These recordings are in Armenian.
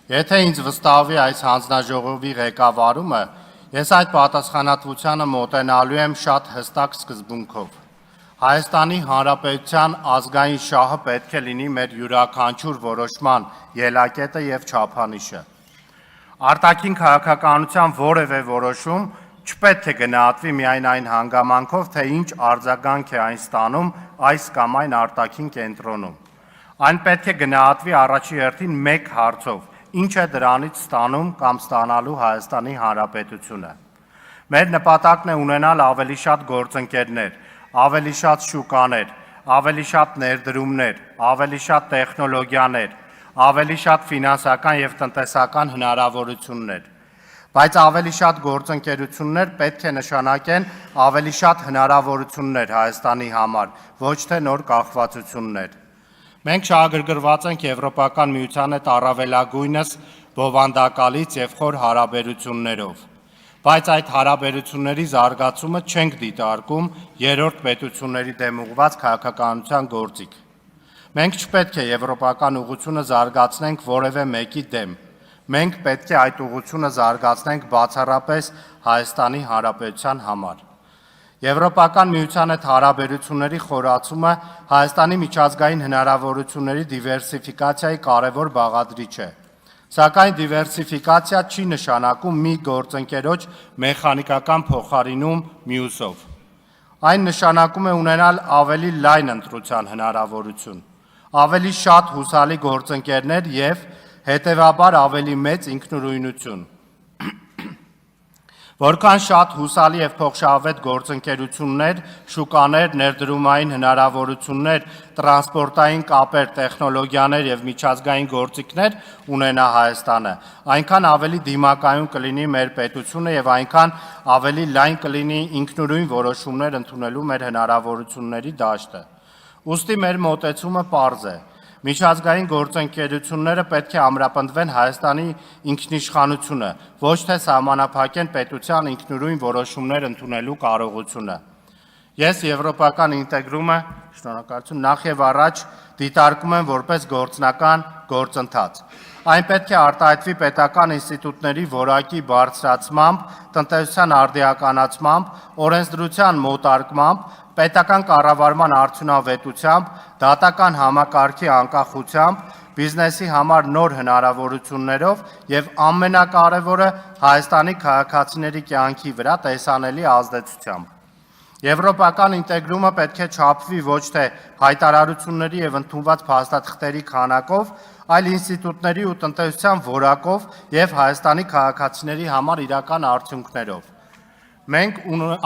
Եթե ինձ վստահվի այս հանձնաժողովի ղեկավարումը, ես այդ պատասխանատվությանը մոտենալու եմ շատ հստակ սկզբունքով։ Հայաստանի Հանրապետության ազգային շահը պետք է լինի մեր յուրաքանչյուր որոշման ելակետը եւ չափանիշը։ Արտաքին քաղաքականության որևէ որոշում չպետք է գնահատվի միայն այն հանգամանքով, թե ինչ արձագանք է այն ստանում այս կամ այն արտաքին կենտրոնում։ Այն պետք է գնահատվի առաջի հերթին մեկ հարցով. ինչ է դրանից ստանում կամ ստանալու Հայաստանի Հանրապետությունը։ Մեր նպատակն է ունենալ ավելի շատ գործընկերներ, ավելի շատ շուկաներ, ավելի շատ ներդրումներ, ավելի շատ տեխնոլոգիաներ, ավելի շատ ֆինանսական եւ տնտեսական հնարավորություններ։ Բայց ավելի շատ գործընկերություններ պետք է նշանակեն ավելի շատ հնարավորություններ Հայաստանի համար, ոչ թե նոր կախվածություններ։ Մենք շահագրգռված ենք Եվրոպական միության հետ առավելագույնս բովանդակալից եւ խոր հարաբերություններով, բայց այդ հարաբերությունների զարգացումը չենք դիտարկում երրորդ պետությունների դեմ ուղղված քաղաքականության գործիք։ Մենք չպետք է եվրոպական ուղղությունը զարգացնենք որևէ մեկի դեմ։ Մենք պետք է այդ ուղղությունը զարգացնենք բացառապես Հայաստանի Հանրապետության համար։ Եվրոպական միության հետ հարաբերությունների խորացումը Հայաստանի միջազգային հնարավորությունների դիվերսիֆիկացիայի կարևոր բաղադրիչ է։ Սակայն դիվերսիֆիկացիա չի նշանակում մի գործընկերոջ մեխանիկական փոխարինում մյուսով։ Այն նշանակում է ունենալ ավելի լայն ընտրության հնարավորություն, ավելի շատ հուսալի գործընկերներ եւ հետեւաբար ավելի մեծ ինքնուրույնություն։ Որքան շատ հուսալի եւ փոխշահավետ գործընկերություններ, շուկաներ, ներդրումային հնարավորություններ, տրանսպորտային կապեր, տեխնոլոգիաներ եւ միջազգային գործիքներ ունենա Հայաստանը, այնքան ավելի դիմակայուն կլինի մեր պետությունը եւ այնքան ավելի լայն կլինի ինքնուրույն որոշումներ ընդունելու մեր հնարավորությունների դաշտը։ Ուստի մեր մոտեցումը պարզ է։ Միջազգային գործընկերությունները պետք է ամրապնդվեն Հայաստանի ինքնիշխանությունը, ոչ թե սահմանափակեն պետության ինքնուրույն որոշումներ ընդունելու կարողությունը։ Ես եվրոպական ինտեգրումը, շնորհակալություն, նախ եւ առաջ դիտարկում եմ որպես գործնական գործընթաց։ Այն պետք է արտահայտվի պետական ինստիտուտների որակի բարձրացմամբ, տնտեսության արդիականացմամբ, օրենսդրության մոտարկմամբ, պետական կառավարման արդյունավետությամբ, դատական համակարգի անկախությամբ, բիզնեսի համար նոր հնարավորություններով եւ ամենակարևորը Հայաստանի քաղաքացիների կյանքի վրա տեսանելի ազդեցությամբ։ Եվրոպական ինտեգրումը պետք է չափվի ոչ թե հայտարարությունների եւ ընդունված փաստաթղթերի քանակով, այլ ինստիտուտների ու տնտեսության որակով եւ Հայաստանի քաղաքացիների համար իրական արդյունքներով։ Մենք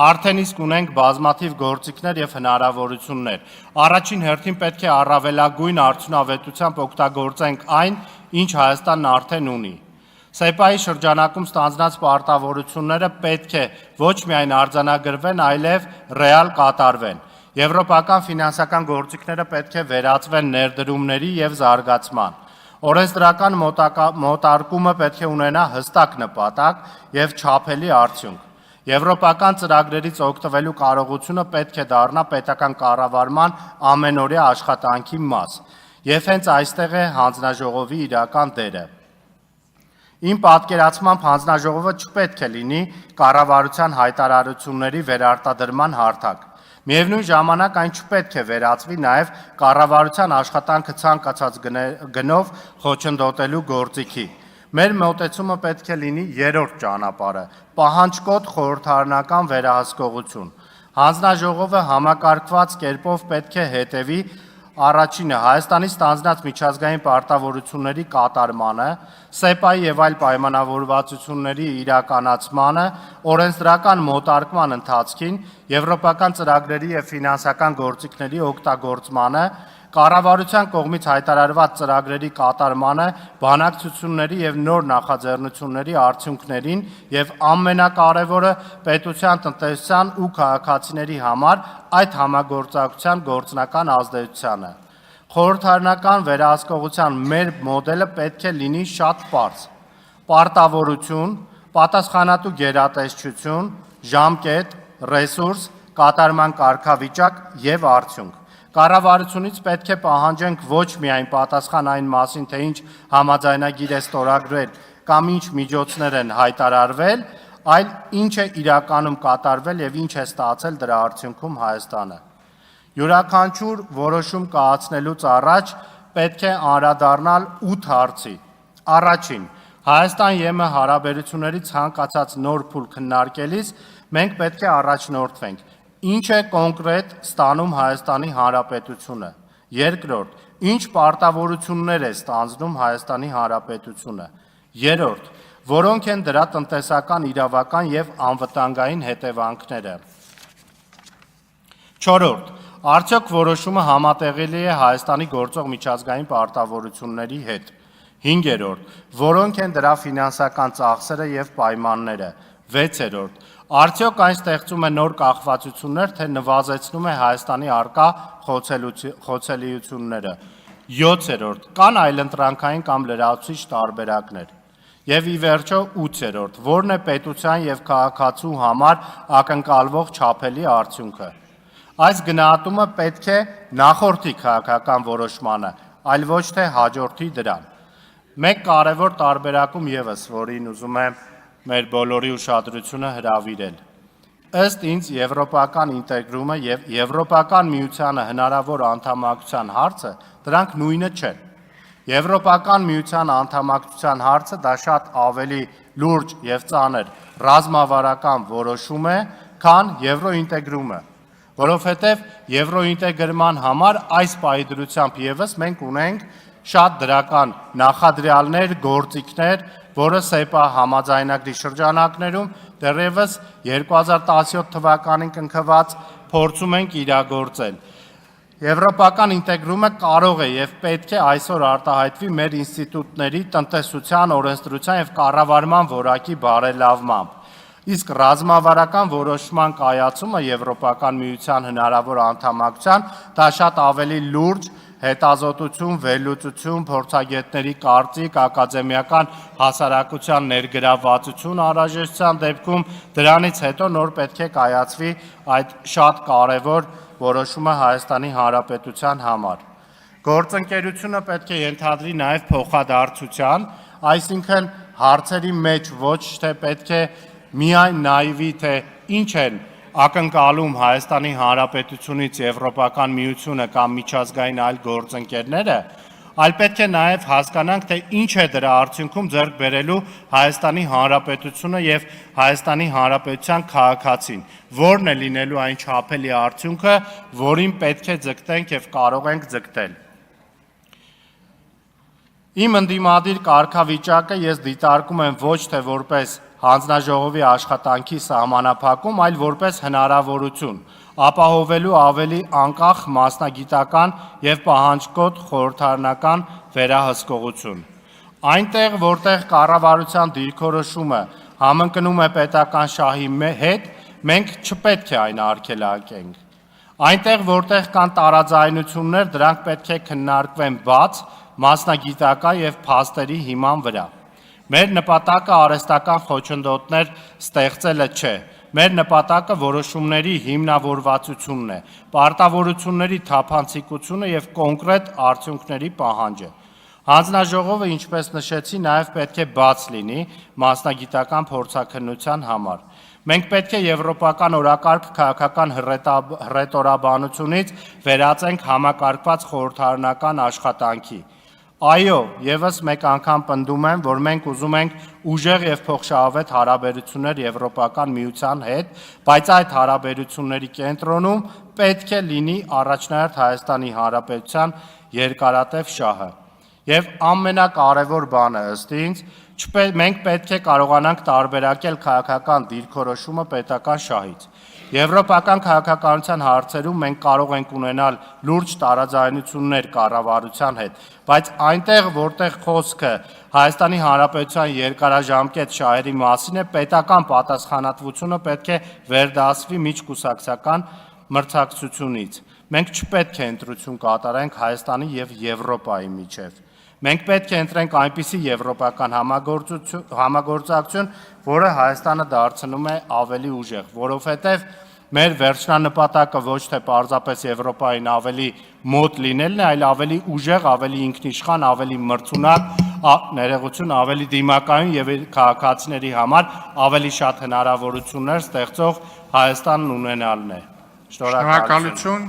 արդեն իսկ ունենք բազմաթիվ գործիքներ եւ հնարավորություններ։ Առաջին հերթին պետք է առավելագույն արդյունավետությամբ օգտագործենք այն, ինչ Հայաստանն արդեն ունի։ ՍԵՊԱ-ի շրջանակում ստանձնած պարտավորությունները պետք է ոչ միայն արձանագրվեն, այլև ռեալ կատարվեն։ Եվրոպական ֆինանսական գործիքները պետք է վերածվեն ներդրումների եւ զարգացման։ Օրենսդրական մոտարկումը պետք է ունենա հստակ նպատակ եւ չափելի արդյունք։ Եվրոպական ծրագրերից օգտվելու կարողությունը պետք է դառնա պետական կառավարման ամենօրյա աշխատանքի մաս, եւ հենց այստեղ է հանձնաժողովի իրական դերը։ Իմ պատկերացմամբ հանձնաժողովը չպետք է լինի կառավարության հայտարարությունների վերարտադրման հարթակ։ Միևնույն ժամանակ այն չպետք է վերածվի նաեւ կառավարության աշխատանքը ցանկացած գնով խոչընդոտելու գործիքի։ Մեր մոտեցումը պետք է լինի երրորդ ճանապարհը՝ պահանջկոտ խորհրդարանական վերահսկողություն։ Հանձնաժողովը համակարգված կերպով պետք է հետևի առաջինը Հայաստանի ստանձնած միջազգային պարտավորությունների կատարմանը, ՍԵՊԱ-ի եւ այլ պայմանավորվածությունների իրականացմանը, օրենսդրական մոտարկման ընթացքին, եվրոպական ծրագրերի եւ ֆինանսական գործիքների օգտագործմանը, կառավարության կողմից հայտարարված ծրագրերի կատարմանը, բանակցությունների եւ նոր նախաձեռնությունների արդյունքներին եւ ամենակարևորը պետության, տնտեսության ու քաղաքացիների համար այդ համագործակցության գործնական ազդեցությանը։ Խորհրդարանական վերահսկողության մեր մոդելը պետք է լինի շատ պարզ։ Պարտավորություն, պատասխանատու գերատեսչություն, ժամկետ, ռեսուրս, կատարման կարգավիճակ եւ արդյունք։ Կառավարությունից պետք է պահանջենք ոչ միայն պատասխան այն մասին, թե ինչ համաձայնագիր է ստորագրել կամ ինչ միջոցներ են հայտարարվել, այլ ինչ է իրականում կատարվել եւ ինչ է ստացել դրա արդյունքում Հայաստանը։ Յուրաքանչյուր որոշում կայացնելուց առաջ պետք է անդրադառնալ 8 հարցի։ Առաջին, Հայաստան-ԵՄ հարաբերությունների ցանկացած նոր փուլ քննարկելիս մենք պետք է առաջնորդվենք։ Ինչ է կոնկրետ ստանում Հայաստանի Հանրապետությունը։ Երկրորդ, ինչ պարտավորություններ է ստանձնում Հայաստանի Հանրապետությունը։ Երրորդ, որոնք են դրա տնտեսական, իրավական եւ անվտանգային հետևանքները։ Չորրորդ, արդյոք որոշումը համատեղելի է Հայաստանի գործող միջազգային պարտավորությունների հետ։ Հինգերորդ, որոնք են դրա ֆինանսական ծախսերը եւ պայմանները։ Վեցերորդ, արդյոք այն ստեղծում է նոր կախվածություններ, թե նվազեցնում է Հայաստանի առկա խոցելիությունները։ 7-րդ, կան այլընտրանքային կամ լրացուցիչ տարբերակներ։ Եվ ի վերջո 8-րդ, որն է պետության եւ քաղաքացու համար ակնկալվող չափելի արդյունքը։ Այս գնահատումը պետք է նախորդի քաղաքական որոշմանը, այլ ոչ թե հաջորդի դրան։ Մեկ կարևոր տարբերակում եւս, որին ուզում եմ մեր բոլորի ուշադրությունը հրավիրել։ Ըստ ինձ եվրոպական ինտեգրումը եւ Եվրոպական միությանը հնարավոր անդամակցության հարցը դրանք նույնը չեն։ Եվրոպական միության անդամակցության հարցը դա շատ ավելի լուրջ եւ ծանր ռազմավարական որոշում է, քան եվրոինտեգրումը, որովհետեւ եվրոինտեգրման համար այս պայդրությամբ եւս մենք ունենք շատ դրական նախադրյալներ, գործիքներ, որը ՍԵՊԱ համաձայնագրի շրջանակներում դեռևս 2017 թվականին կնքված փորձում ենք իրագործել։ Եվրոպական ինտեգրումը կարող է եւ պետք է այսօր արտահայտվի մեր ինստիտուտների տնտեսության, օրենսդրության եւ կառավարման որակի բարելավմամբ։ Իսկ ռազմավարական որոշման կայացումը Եվրոպական միության հնարավոր անդամակցության դա շատ ավելի լուրջ հետազոտություն, վերլուծություն, փորձագետների կարծիք, ակադեմիական հասարակության ներգրավվածություն անհրաժեշտության դեպքում դրանից հետո նոր պետք է կայացվի այդ շատ կարևոր որոշումը Հայաստանի Հանրապետության համար։ Գործընկերությունը պետք է ենթադրի նաև փոխադարձության, այսինքն հարցերի մեջ ոչ թե պետք է միայն նայվի, թե ինչ են ակնկալում Հայաստանի Հանրապետությունից Եվրոպական միությունը կամ միջազգային այլ գործընկերները, այլ պետք է նաև հասկանանք, թե ինչ է դրա արդյունքում ձեռք բերելու Հայաստանի Հանրապետությունը եւ Հայաստանի Հանրապետության քաղաքացին, որն է լինելու այն չափելի արդյունքը, որին պետք է ձգտենք եւ կարող ենք ձգտել։ Իմ ընդդիմադիր կարգավիճակը ես դիտարկում եմ ոչ թե որպես հանձնաժողովի աշխատանքի սահմանափակում, այլ որպես հնարավորություն ապահովելու ավելի անկախ մասնագիտական եւ պահանջկոտ խորհրդարանական վերահսկողություն։ Այնտեղ, որտեղ կառավարության դիրքորոշումը համընկնում է պետական շահի հետ, մենք չպետք է այն արգելակենք։ Այնտեղ, որտեղ կան տարաձայնություններ, դրանք պետք է քննարկվեն բաց, մասնագիտական եւ փաստերի հիման վրա։ Մեր նպատակը արհեստական խոչընդոտներ ստեղծելը չէ։ Մեր նպատակը որոշումների հիմնավորվածությունն է, պարտավորությունների թափանցիկությունը եւ կոնկրետ արդյունքների պահանջը։ Հանձնաժողովը, ինչպես նշեցի, նաև պետք է բաց լինի մասնագիտական փորձաքննության համար։ Մենք պետք է եվրոպական օրակարգ քաղաքական հռետորաբանությունից վերածենք համակարգված խորհրդարանական աշխատանքի։ Այո, եւս մեկ անգամ պնդում եմ, որ մենք ուզում ենք ուժեղ եւ փոխշահավետ հարաբերություններ Եվրոպական միության հետ, բայց այդ հարաբերությունների կենտրոնում պետք է լինի առաջնահերթ Հայաստանի Հանրապետության երկարատև շահը։ Եվ ամենակարևոր բանը ըստ ինձ, մենք պետք է կարողանանք տարբերակել քաղաքական դիրքորոշումը պետական շահից։ Եվրոպական քաղաքականության հարցերում մենք կարող ենք ունենալ լուրջ տարաձայնություններ կառավարության հետ, բայց այնտեղ, որտեղ խոսքը Հայաստանի Հանրապետության երկարաժամկետ շահերի մասին է, պետական պատասխանատվությունը պետք է վերդասվի միջկուսակցական մրցակցությունից։ Մենք չպետք է ընտրություն կատարենք Հայաստանի եւ Եվրոպայի միջև։ Մենք պետք է ընտրենք այնպիսի եվրոպական համագործակցություն, որը Հայաստանը դարձնում է ավելի ուժեղ, որովհետև Մեր վերջնանպատակը ոչ թե պարզապես Եվրոպային ավելի մոտ լինելն է, այլ ավելի ուժեղ, ավելի ինքնիշխան, ավելի մրցունակ, ներողություն, ավելի դիմակայուն եւ քաղաքացիների համար ավելի շատ հնարավորություններ ստեղծող Հայաստանն ունենալն է։ Շնորհակալություն։